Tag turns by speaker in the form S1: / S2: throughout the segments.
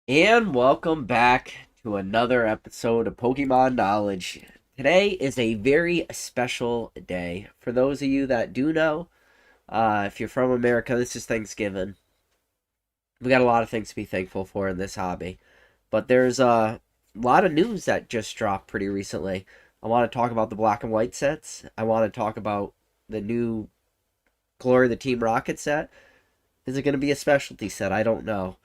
S1: And welcome back to another episode of Pokemon Knowledge. Today is a very special day. For those of you that do know, if you're from America, this is Thanksgiving. We got a lot of things to be thankful for in this hobby. But there's a lot of news that just dropped pretty recently. I want to talk about the black and white sets. I want to talk about the new Glory of the Team Rocket set. Is it going to be a specialty set? I don't know.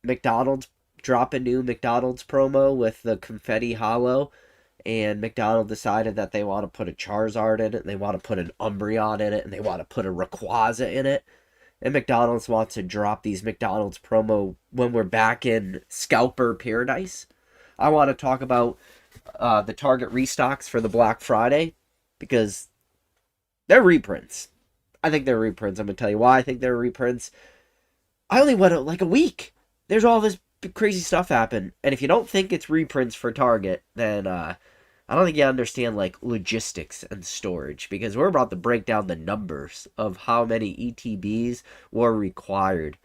S1: McDonald's drop a new McDonald's promo with the confetti hollow, and McDonald decided that they want to put a Charizard in it, and they want to put an Umbreon in it, and they want to put a Rayquaza in it. And McDonald's wants to drop these McDonald's promo when we're back in Scalper Paradise. I want to talk about the Target restocks for the Black Friday because they're reprints. I think they're reprints. I'm going to tell you why I think they're reprints. I only went like a week. There's all this crazy stuff happen, and if you don't think it's reprints for Target, then I don't think you understand like logistics and storage, because we're about to break down the numbers of how many ETBs were required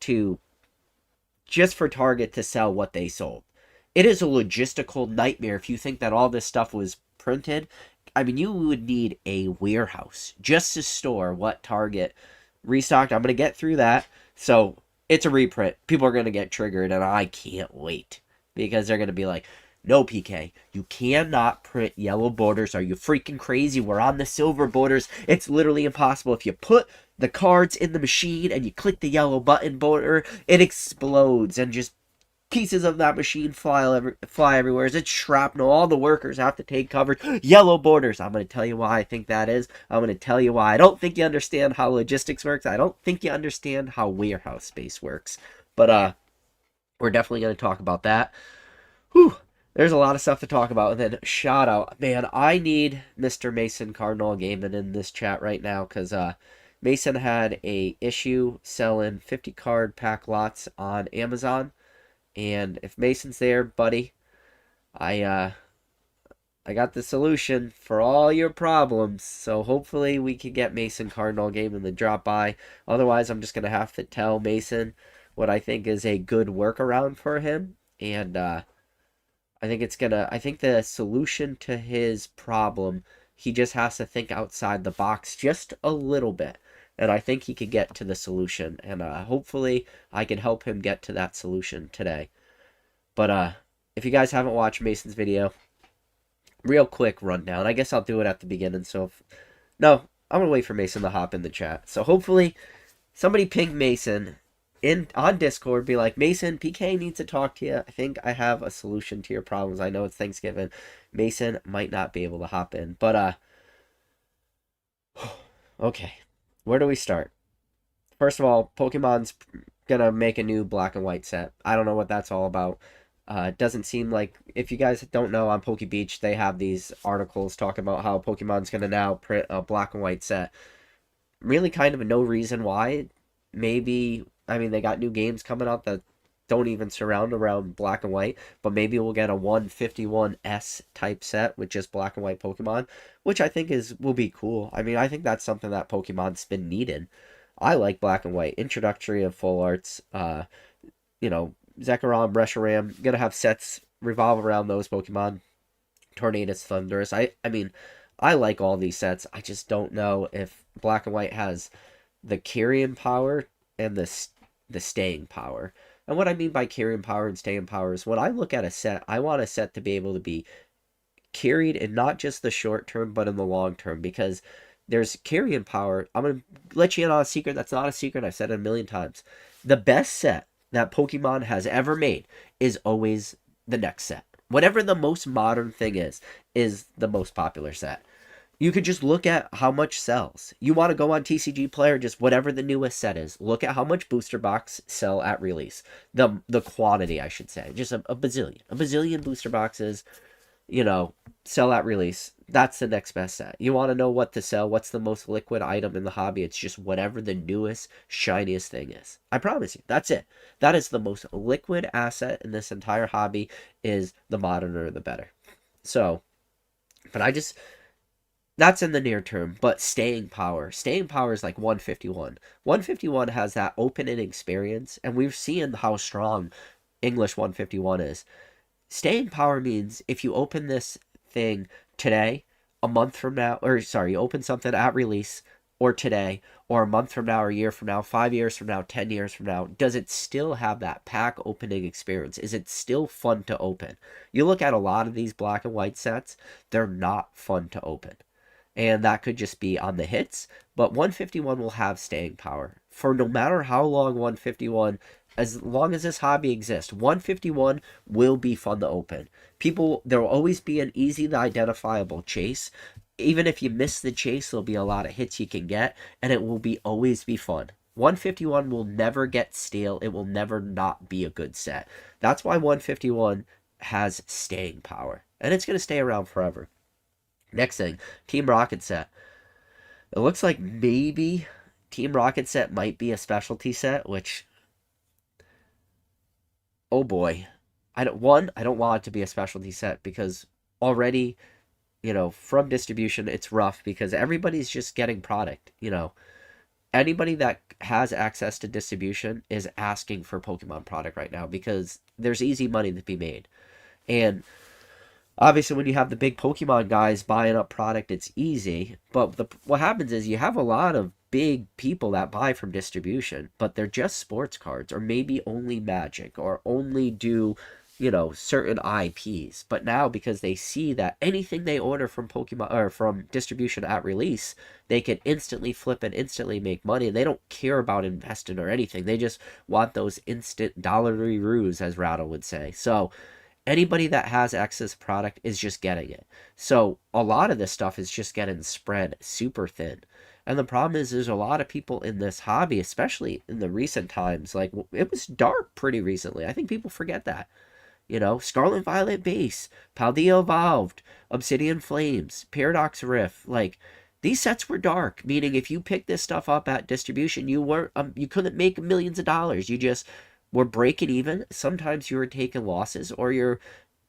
S1: to just for Target to sell what they sold. It is a logistical nightmare if you think that all this stuff was printed. I mean, you would need a warehouse just to store what Target restocked. I'm going to get through that. So it's a reprint. People are going to get triggered, and I can't wait because they're going to be like, no, PK, you cannot print yellow borders. Are you freaking crazy? We're on the silver borders. It's literally impossible. If you put the cards in the machine and you click the yellow button border, it explodes and just pieces of that machine fly everywhere. It's shrapnel. All the workers have to take cover. Yellow borders. I'm going to tell you why I think that is. I'm going to tell you why I don't think you understand how logistics works. I don't think you understand how warehouse space works. But we're definitely going to talk about that. Whew. There's a lot of stuff to talk about. And then shout out. Man, I need Mr. Mason Cardinal Gaming in this chat right now because Mason had a issue selling 50 card pack lots on Amazon. And if Mason's there, buddy, I got the solution for all your problems. So hopefully we can get Mason Cardinal Gaming to drop by. Otherwise, I'm just gonna have to tell Mason what I think is a good workaround for him. And I think the solution to his problem, he just has to think outside the box just a little bit. And I think he could get to the solution. And hopefully I can help him get to that solution today. But if you guys haven't watched Mason's video, real quick rundown. I guess I'll do it at the beginning. No, I'm gonna wait for Mason to hop in the chat. So hopefully somebody ping Mason on Discord, be like, Mason, PK needs to talk to you. I think I have a solution to your problems. I know it's Thanksgiving. Mason might not be able to hop in, but okay. Where do we start? First of all, Pokemon's gonna make a new black and white set. I don't know what that's all about. It doesn't seem like, if you guys don't know, on Poke Beach, they have these articles talking about how Pokemon's gonna now print a black and white set. Really kind of no reason why. Maybe, I mean, they got new games coming out that don't even surround around black and white, but maybe we'll get a 151S type set with just black and white Pokemon, which I think will be cool. I mean, I think that's something that Pokemon's been needing. I like black and white. Introductory of full arts, Zekrom, Reshiram, gonna have sets revolve around those Pokemon. Tornadus, Thundurus. I mean, I like all these sets. I just don't know if black and white has the carrying power and the staying power. And what I mean by carrying power and staying power is when I look at a set, I want a set to be able to be carried in not just the short term, but in the long term, because there's carrying power. I'm going to let you in on a secret that's not a secret. I've said it a million times. The best set that Pokemon has ever made is always the next set. Whatever the most modern thing is the most popular set. You could just look at how much sells. You want to go on TCG Player, just whatever the newest set is. Look at how much booster box sell at release. The quantity, I should say. Just a bazillion. A bazillion booster boxes, sell at release. That's the next best set. You want to know what to sell, what's the most liquid item in the hobby? It's just whatever the newest, shiniest thing is. I promise you, that's it. That is the most liquid asset in this entire hobby, is the moderner, the better. So, but that's in the near term, but staying power. Staying power is like 151. 151 has that open-end experience, and we've seen how strong English 151 is. Staying power means if you open this thing today, a month from now, or sorry, you open something at release, or today, or a month from now, or a year from now, 5 years from now, 10 years from now, does it still have that pack opening experience? Is it still fun to open? You look at a lot of these black and white sets, they're not fun to open. And that could just be on the hits, but 151 will have staying power. For no matter how long 151, as long as this hobby exists, 151 will be fun to open. People, there will always be an easy to identifiable chase. Even if you miss the chase, there'll be a lot of hits you can get, and it will be always be fun. 151 will never get stale. It will never not be a good set. That's why 151 has staying power, and it's going to stay around forever. Next thing, Team Rocket set. It looks like maybe Team Rocket set might be a specialty set, which, oh boy. I don't want it to be a specialty set because already, from distribution, it's rough because everybody's just getting product, Anybody that has access to distribution is asking for Pokemon product right now because there's easy money to be made. And obviously, when you have the big Pokemon guys buying up product, it's easy. But what happens is you have a lot of big people that buy from distribution, but they're just sports cards, or maybe only Magic, or only do, certain IPs. But now, because they see that anything they order from Pokemon or from distribution at release, they can instantly flip and instantly make money, and they don't care about investing or anything. They just want those instant dollary roos, as Rattle would say. So anybody that has access product is just getting it. So a lot of this stuff is just getting spread super thin. And the problem is there's a lot of people in this hobby, especially in the recent times. Like, it was dark pretty recently. I think people forget that. Scarlet Violet Base, Paldea Evolved, Obsidian Flames, Paradox Rift. Like, these sets were dark, meaning if you picked this stuff up at distribution, you couldn't make millions of dollars. You just were breaking even. Sometimes you were taking losses, or you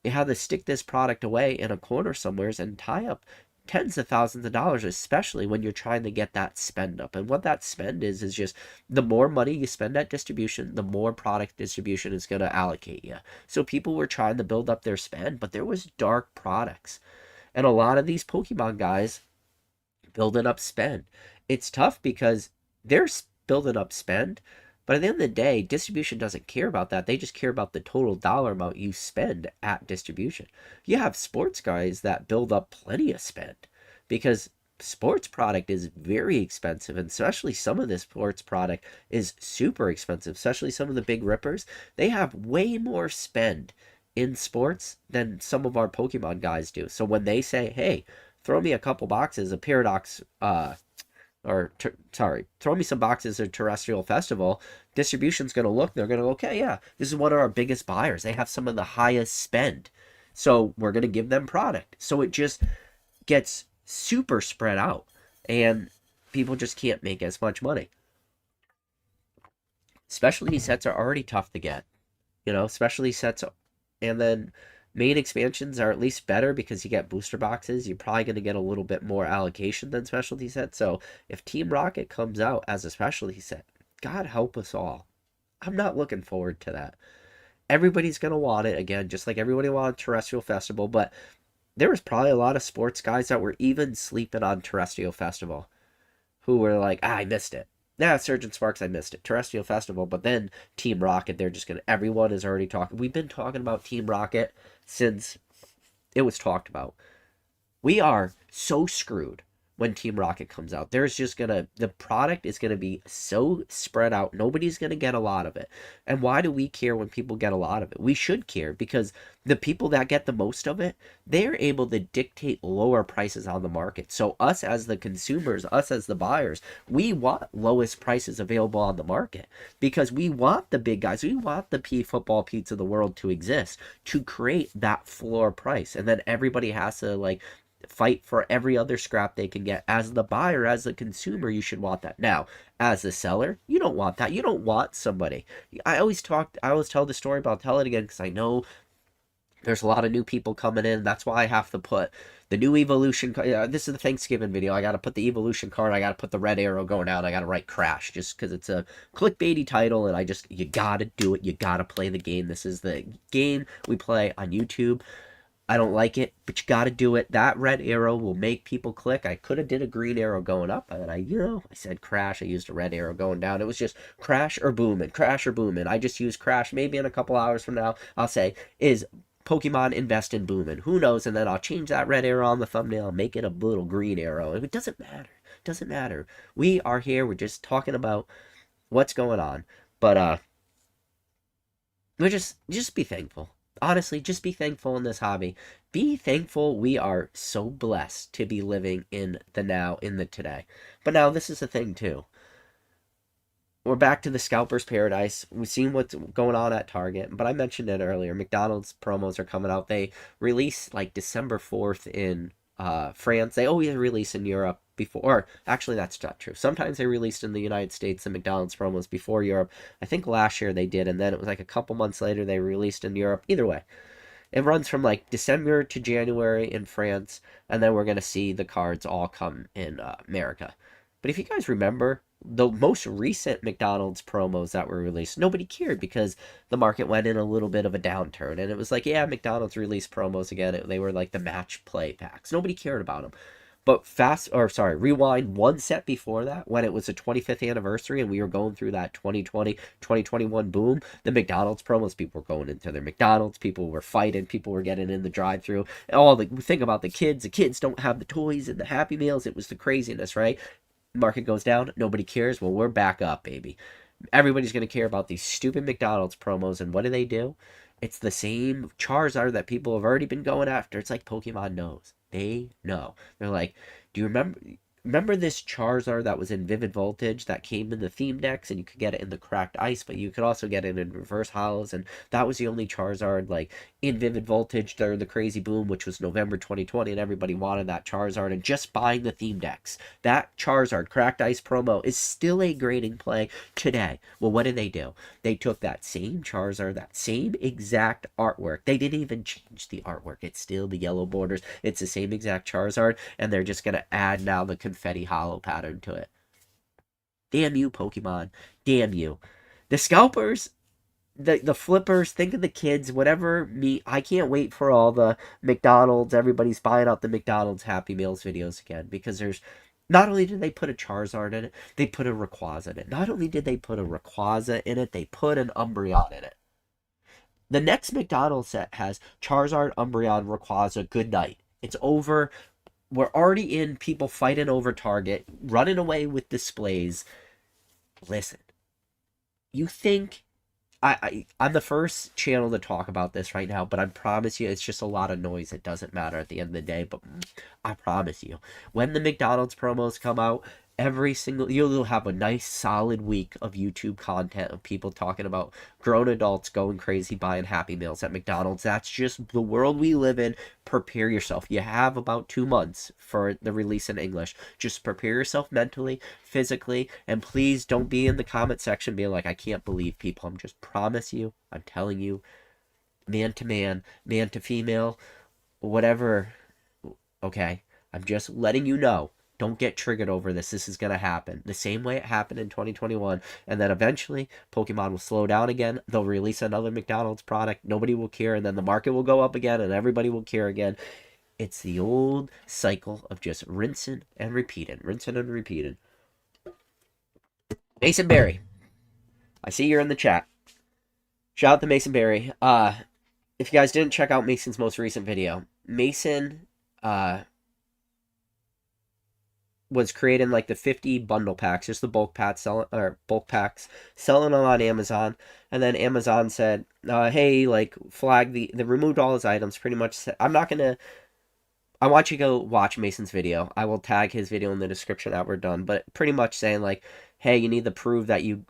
S1: had to stick this product away in a corner somewhere and tie up tens of thousands of dollars, especially when you're trying to get that spend up. And what that spend is just the more money you spend at distribution, the more product distribution is going to allocate you. So people were trying to build up their spend, but there was dark products. And a lot of these Pokemon guys building up spend. It's tough because they're building up spend, but at the end of the day, distribution doesn't care about that. They just care about the total dollar amount you spend at distribution. You have sports guys that build up plenty of spend because sports product is very expensive, and especially some of this sports product is super expensive, especially some of the big rippers. They have way more spend in sports than some of our Pokemon guys do. So when they say, hey, throw me a couple boxes of Paradox, throw me some boxes of Terrestrial Festival, distribution's going to look, they're going to go, okay, yeah, this is one of our biggest buyers. They have some of the highest spend. So we're going to give them product. So it just gets super spread out, and people just can't make as much money. Specialty sets are already tough to get, specialty sets, and then main expansions are at least better because you get booster boxes. You're probably going to get a little bit more allocation than specialty sets. So if Team Rocket comes out as a specialty set, God help us all. I'm not looking forward to that. Everybody's going to want it again, just like everybody wanted Terrestrial Festival, but there was probably a lot of sports guys that were even sleeping on Terrestrial Festival who were like, I missed it. Yeah, Surgeon Sparks, I missed it. Terrestrial Festival, but then Team Rocket, they're just going to, everyone is already talking. We've been talking about Team Rocket since it was talked about. We are so screwed when Team Rocket comes out. There's just the product is gonna be so spread out. Nobody's gonna get a lot of it. And why do we care when people get a lot of it? We should care because the people that get the most of it, they're able to dictate lower prices on the market. So us as the consumers, us as the buyers, we want lowest prices available on the market because we want the big guys. We want the Football Pete's of the world to exist to create that floor price. And then everybody has to fight for every other scrap they can get. As the buyer, as the consumer, you should want that. Now, as the seller, you don't want that. You don't want somebody. I always tell the story, but I'll tell it again because I know There's a lot of new people coming in. That's why I have to put the new evolution. This is the Thanksgiving video. I got to put the evolution card. I got to put the red arrow going down. I got to write crash just because it's a clickbaity title, and you got to do it. You got to play the game. This is the game we play on YouTube. I don't like it, but you got to do it. That red arrow will make people click. I could have did a green arrow going up, and I said crash. I used a red arrow going down. It was just crash or boom and crash or boom. And I just use crash. Maybe in a couple hours from now, I'll say, is Pokemon invest in booming? Who knows? And then I'll change that red arrow on the thumbnail and make it a little green arrow. And it doesn't matter. It doesn't matter. We are here. We're just talking about what's going on. But we're just be thankful. Honestly, just be thankful in this hobby. Be thankful we are so blessed to be living in the now, in the today. But now this is the thing too. We're back to the scalper's paradise. We've seen what's going on at Target, but I mentioned it earlier. McDonald's promos are coming out. They release like December 4th in France. They always release in Europe before, or actually that's not true. Sometimes they released in the United States the McDonald's promos before Europe. I think last year they did, and then it was like a couple months later they released in Europe. Either way, it runs from like December to January in France, and then we're going to see the cards all come in America. But if you guys remember, the most recent McDonald's promos that were released, nobody cared because the market went in a little bit of a downturn. And it was like, yeah, McDonald's released promos again. They were like the match play packs. Nobody cared about them. But rewind one set before that, when it was the 25th anniversary and we were going through that 2020, 2021 boom, the McDonald's promos, people were going into their McDonald's, people were fighting, people were getting in the drive-thru. Think about the kids don't have the toys and the Happy Meals. It was the craziness, right? Market goes down, nobody cares. Well, we're back up, baby. Everybody's going to care about these stupid McDonald's promos, and what do? It's the same Charizard that people have already been going after. It's like Pokemon knows. They know. They're like, do you remember this Charizard that was in Vivid Voltage that came in the theme decks, and you could get it in the cracked ice, but you could also get it in reverse hollows, and that was the only Charizard like in Vivid Voltage during the crazy boom, which was November 2020, and everybody wanted that Charizard, and just buying the theme decks, that Charizard cracked ice promo is still a grading play today. Well, what do? They took that same Charizard, that same exact artwork. They didn't even change the artwork. It's still the yellow borders. It's the same exact Charizard, and they're just going to add now the confetti hollow pattern to it. Damn you, Pokemon. Damn you. The scalpers, the flippers, think of the kids, whatever me. I can't wait for all the McDonald's. Everybody's buying out the McDonald's Happy Meals videos again because there's. Not only did they put a Charizard in it, they put a Rayquaza in it. Not only did they put a Rayquaza in it, they put an Umbreon in it. The next McDonald's set has Charizard, Umbreon, Rayquaza, good night. It's over. We're already in people fighting over Target, running away with displays. Listen, you think I'm the first channel to talk about this right now, but I promise you it's just a lot of noise. It doesn't matter at the end of the day, but I promise you, when the McDonald's promos come out, you'll have a nice solid week of YouTube content of people talking about grown adults going crazy buying Happy Meals at McDonald's. That's just the world we live in. Prepare yourself. You have about 2 months for the release in English. Just prepare yourself mentally, physically, and please don't be in the comment section being like, I can't believe people. I'm telling you, man to female, whatever. Okay, I'm just letting you know. Don't get triggered over this. This is going to happen the same way it happened in 2021. And then eventually, Pokemon will slow down again. They'll release another McDonald's product. Nobody will care. And then the market will go up again and everybody will care again. It's the old cycle of just rinsing and repeating. Mason Berry, I see you're in the chat. Shout out to Mason Berry. If you guys didn't check out Mason's most recent video, Mason was creating like the 50 bundle packs, just the bulk packs selling them on Amazon. And then Amazon said, hey, like flag they removed all his items. Pretty much said, I want you to go watch Mason's video. I will tag his video in the description after we're done. But pretty much saying like, hey, you need to prove that you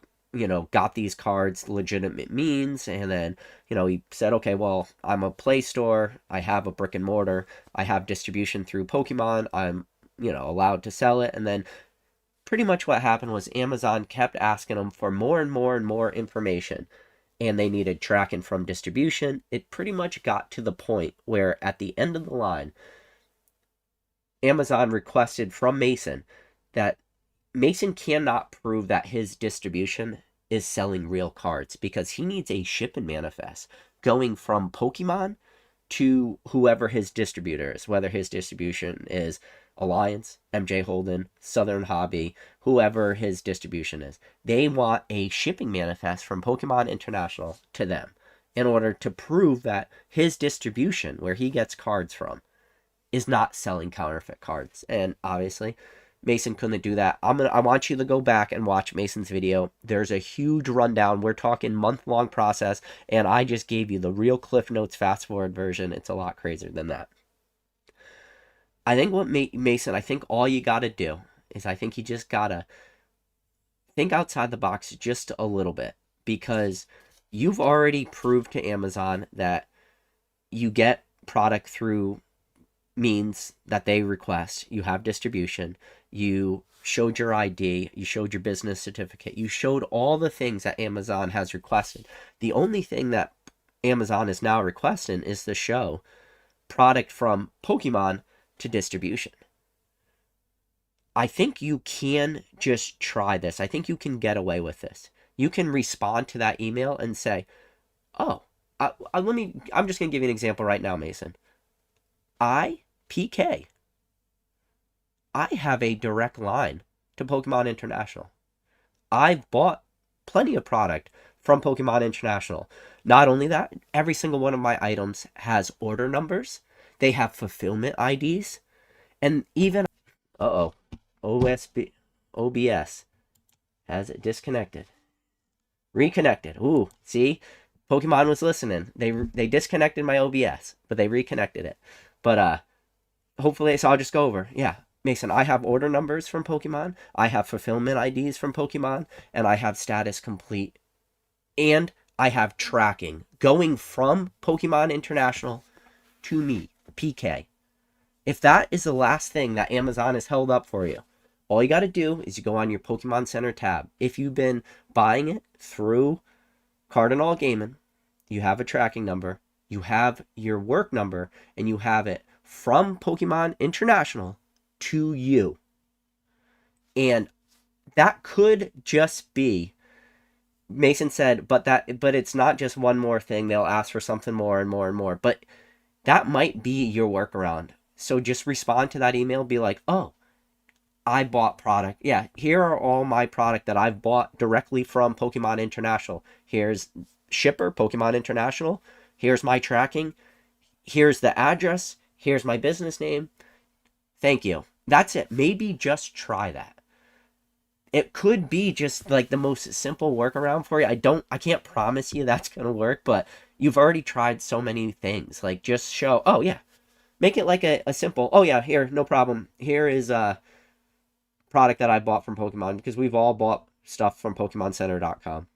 S1: got these cards legitimate means. And then, he said, okay, well, I'm a Play Store. I have a brick and mortar. I have distribution through Pokemon. I'm allowed to sell it. And then pretty much what happened was Amazon kept asking him for more and more and more information. and they needed tracking from distribution, it pretty much got to the point where at the end of the line, Amazon requested from Mason that Mason cannot prove that his distribution is selling real cards because he needs a ship and manifest going from Pokemon to whoever his distributor is, whether his distribution is Alliance, MJ Holden, Southern Hobby, whoever his distribution is. They want a shipping manifest from Pokemon International to them in order to prove that his distribution, where he gets cards from, is not selling counterfeit cards. And obviously, Mason couldn't do that. I want you to go back and watch Mason's video. There's a huge rundown. We're talking month-long process, and I just gave you the real Cliff Notes fast-forward version. It's a lot crazier than that. I think what Mason, I think all you got to do is I think you just got to think outside the box just a little bit, because you've already proved to Amazon that you get product through means that they request. You have distribution. You showed your ID. You showed your business certificate. You showed all the things that Amazon has requested. The only thing that Amazon is now requesting is to show product from Pokemon to distribution. I think you can just try this. I think you can get away with this. You can respond to that email and say, oh, I'm just going to give you an example right now, Mason. PK. I have a direct line to Pokemon International. I've bought plenty of product from Pokemon International. Not only that, every single one of my items has order numbers. They have fulfillment IDs. And even... OBS has it disconnected. Reconnected. Ooh, see? Pokemon was listening. They disconnected my OBS, but they reconnected it. But, hopefully, so I'll just go over. Yeah, Mason, I have order numbers from Pokemon. I have fulfillment IDs from Pokemon. And I have status complete. And I have tracking going from Pokemon International to me, PK. If that is the last thing that Amazon has held up for you, all you got to do is you go on your Pokemon Center tab. If you've been buying it through Cardinal Gaming, you have a tracking number, you have your work number, and you have it from Pokemon International to you. And that could just be, Mason said, but it's not just one more thing. They'll ask for something more and more and more. But that might be your workaround. So just respond to that email, be like, oh, I bought product. Yeah, here are all my product that I've bought directly from Pokemon International. Here's shipper, Pokemon International. Here's my tracking. Here's the address. Here's my business name. Thank you. That's it. Maybe just try that. It could be just like the most simple workaround for you. I can't promise you that's going to work, but you've already tried so many things. Like, just show, oh yeah, make it like a simple, oh yeah, here, no problem. Here is a product that I bought from Pokemon, because we've all bought stuff from PokemonCenter.com.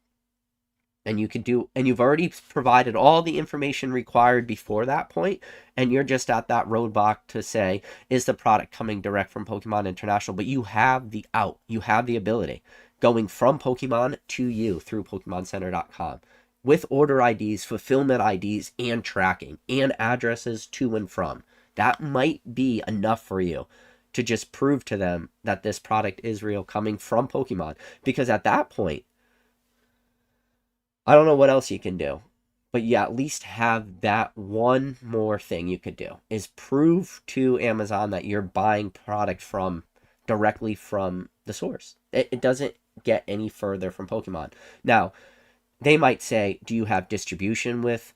S1: And you've already provided all the information required before that point, and you're just at that roadblock to say, is the product coming direct from Pokemon International? But you have the out, you have the ability going from Pokemon to you through PokemonCenter.com with order IDs, fulfillment IDs, and tracking, and addresses to and from. That might be enough for you to just prove to them that this product is real, coming from Pokemon. Because at that point, I don't know what else you can do, but you at least have that one more thing you could do, is prove to Amazon that you're buying product directly from the source. It doesn't get any further from Pokemon. Now, they might say, do you have distribution with,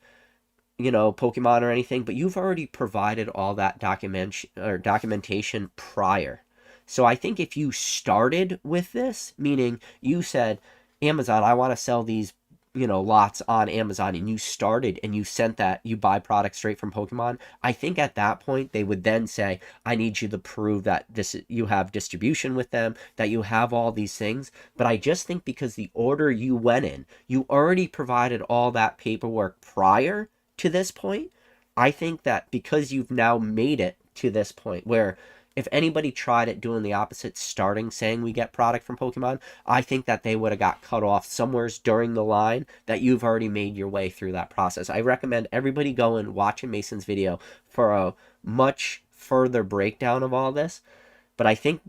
S1: Pokemon or anything? But you've already provided all that documentation prior. So I think if you started with this, meaning you said, Amazon, I want to sell these lots on Amazon, and you started and you sent that, you buy products straight from Pokemon, I think at that point they would then say, I need you to prove that you have distribution with them, that you have all these things. But I just think because the order you went in, you already provided all that paperwork prior to this point. I think that because you've now made it to this point where if anybody tried it doing the opposite, starting saying we get product from Pokemon, I think that they would have got cut off somewheres during the line that you've already made your way through that process. I recommend everybody go and watch Mason's video for a much further breakdown of all this. But I think,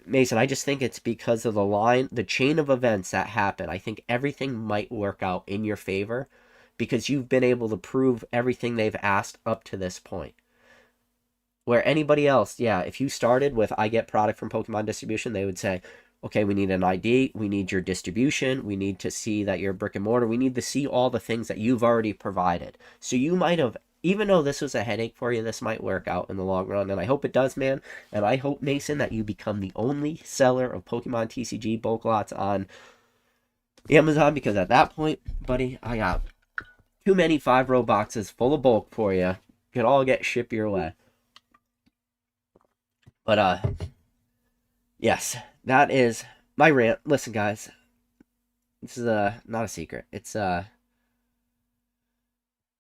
S1: Mason, I just think it's because of the chain of events that happen. I think everything might work out in your favor because you've been able to prove everything they've asked up to this point. Where anybody else, yeah, if you started with I get product from Pokemon distribution, they would say, okay, we need an ID, we need your distribution, we need to see that you're brick and mortar, we need to see all the things that you've already provided. So you might have, even though this was a headache for you, this might work out in the long run, and I hope it does, man. And I hope, Mason, that you become the only seller of Pokemon TCG bulk lots on Amazon, because at that point, buddy, I got too many 5-row boxes full of bulk for you. Could all get shipped your way. But, yes, that is my rant. Listen, guys, this is not a secret. It's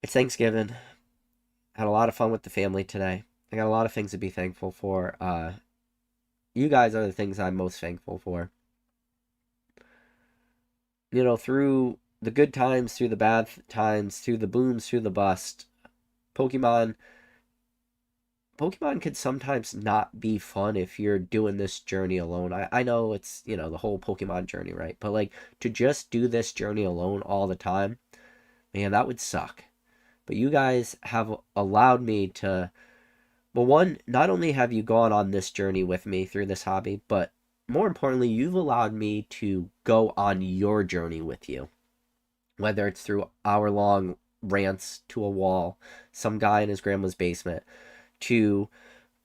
S1: Thanksgiving. Had a lot of fun with the family today. I got a lot of things to be thankful for. You guys are the things I'm most thankful for. You know, through the good times, through the bad times, through the booms, through the bust, Pokemon could sometimes not be fun if you're doing this journey alone. I know it's, you know, the whole Pokemon journey, right? But, like, to just do this journey alone all the time, man, that would suck. But you guys have allowed me to, well, one, not only have you gone on this journey with me through this hobby, but more importantly, you've allowed me to go on your journey with you. Whether it's through hour-long rants to a wall, some guy in his grandma's basement, to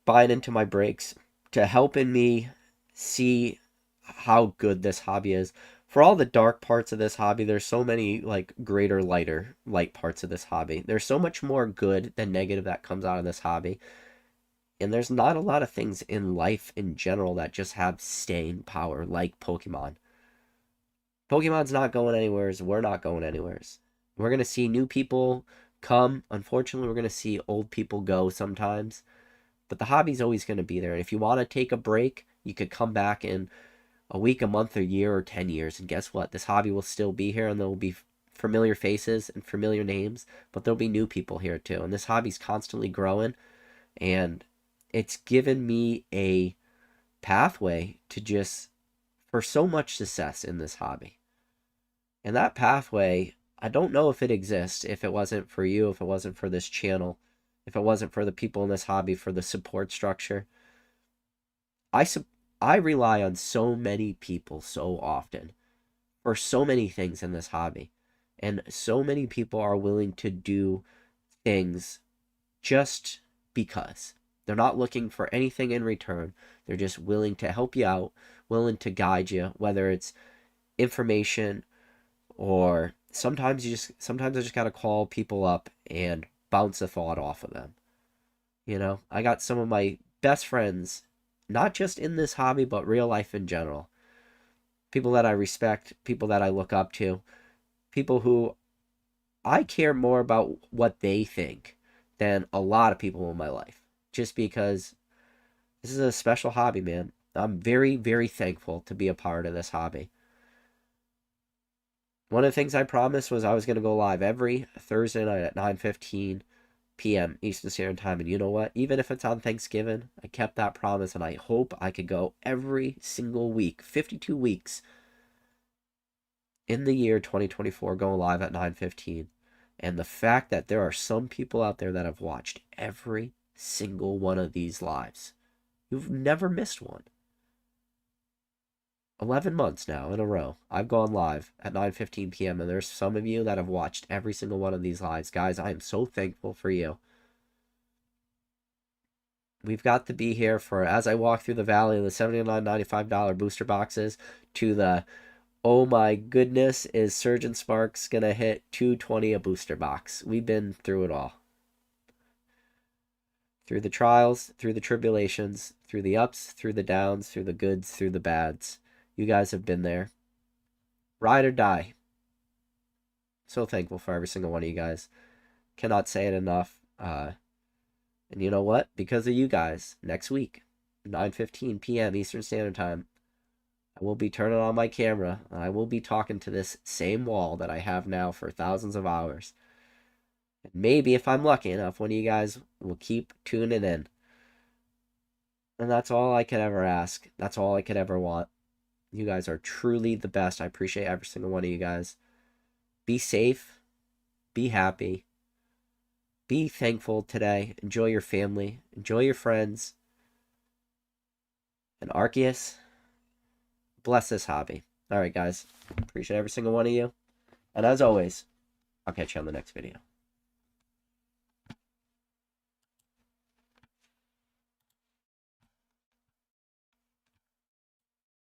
S1: buying into my breaks, to helping me see how good this hobby is. For all the dark parts of this hobby, there's so many, like, greater, light parts of this hobby. There's so much more good than negative that comes out of this hobby. And there's not a lot of things in life in general that just have staying power, like Pokemon. Pokemon's not going anywhere. We're not going anywhere. We're going to see new people come. Unfortunately, we're going to see old people go sometimes. But the hobby's always going to be there. And if you want to take a break, you could come back in a week, a month, a year, or 10 years. And guess what? This hobby will still be here, and there will be familiar faces and familiar names. But there'll be new people here too. And this hobby's constantly growing. And it's given me a pathway to just, for so much success in this hobby. And that pathway, I don't know if it exists if it wasn't for you, if it wasn't for this channel, if it wasn't for the people in this hobby, for the support structure. I rely on so many people so often for so many things in this hobby. And so many people are willing to do things just because. They're not looking for anything in return. They're just willing to help you out, willing to guide you, whether it's information, or sometimes I just gotta call people up and bounce a thought off of them. You know, I got some of my best friends, not just in this hobby, but real life in general. People that I respect, people that I look up to, people who I care more about what they think than a lot of people in my life. Just because this is a special hobby, man. I'm very, very thankful to be a part of this hobby. One of the things I promised was I was going to go live every Thursday night at 9:15 p.m. Eastern Standard Time. And you know what? Even if it's on Thanksgiving, I kept that promise, and I hope I could go every single week, 52 weeks in the year 2024, going live at 9:15. And the fact that there are some people out there that have watched every single one of these lives. You've never missed one. 11 months now in a row, I've gone live at 9:15 p.m. and there's some of you that have watched every single one of these lives. Guys, I am so thankful for you. We've got to be here for, as I walk through the valley of the $79.95 booster boxes, to the, oh my goodness, is Surgeon Sparks going to hit $220 a booster box? We've been through it all. Through the trials, through the tribulations, through the ups, through the downs, through the goods, through the bads. You guys have been there. Ride or die. So thankful for every single one of you guys. Cannot say it enough. And you know what? Because of you guys, next week, 9:15 p.m. Eastern Standard Time, I will be turning on my camera, and I will be talking to this same wall that I have now for thousands of hours. And maybe, if I'm lucky enough, one of you guys will keep tuning in. And that's all I could ever ask. That's all I could ever want. You guys are truly the best. I appreciate every single one of you guys. Be safe. Be happy. Be thankful today. Enjoy your family. Enjoy your friends. And Arceus, bless this hobby. All right, guys. Appreciate every single one of you. And as always, I'll catch you on the next video.